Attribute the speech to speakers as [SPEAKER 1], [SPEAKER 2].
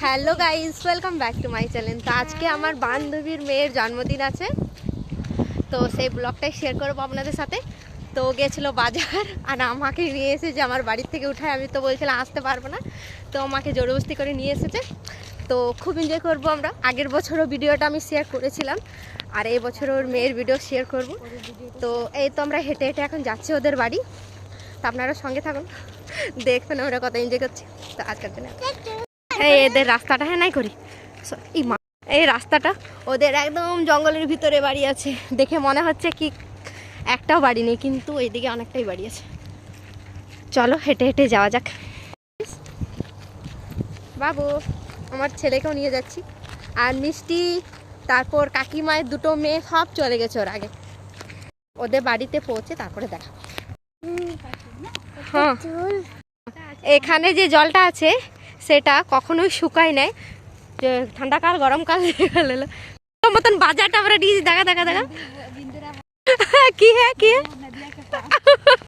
[SPEAKER 1] Hello guys, welcome back to my channel. তো আজকে আমার বান্ধবীর মেয়ের জন্মদিন আছে, তো সেই ব্লগটাই শেয়ার করবো আপনাদের সাথে। তো গেছিলো বাজার আর আমাকে নিয়ে এসেছে আমার বাড়ির থেকে উঠায়। আমি তো বলছিলাম আসতে পারবো না, তো আমাকে জোরবস্তি করে নিয়ে এসেছে। তো খুব এনজয় করবো আমরা। আগের বছরও ভিডিওটা আমি শেয়ার করেছিলাম, আর এই বছর ওর মেয়ের ভিডিও শেয়ার করব। তো এই তো আমরা হেঁটে হেঁটে এখন যাচ্ছি ওদের বাড়ি। তো আপনারা সঙ্গে থাকুন, দেখবেন আমরা কত এনজয় করছি। তো আজকের জন্য এদের রাস্তাটা হ্যাঁ নাই করি এই রাস্তাটা ওদের একদম জঙ্গলের ভিতরে বাড়ি আছে। দেখে মনে হচ্ছে কি একটাও বাড়ি নেই, কিন্তু এইদিকে অনেকটাই বাড়ি আছে। চলো হেঁটে হেঁটে যাওয়া যাক। বাবু, আমার ছেলেকেও নিয়ে যাচ্ছি, আর মিষ্টি, তারপর কাকিমায়ের দুটো মেয়ে সব চলে গেছে ওর আগে। ওদের বাড়িতে পৌঁছে তারপরে দেখা। হ্যাঁ, এখানে যে জলটা আছে সেটা কখনোই শুকায় নাই, যে ঠান্ডাকাল গরমকাল মতন বাজারটা আমরা দিয়েছি। দেখা দেখা দেখা কি হ্যাঁ কি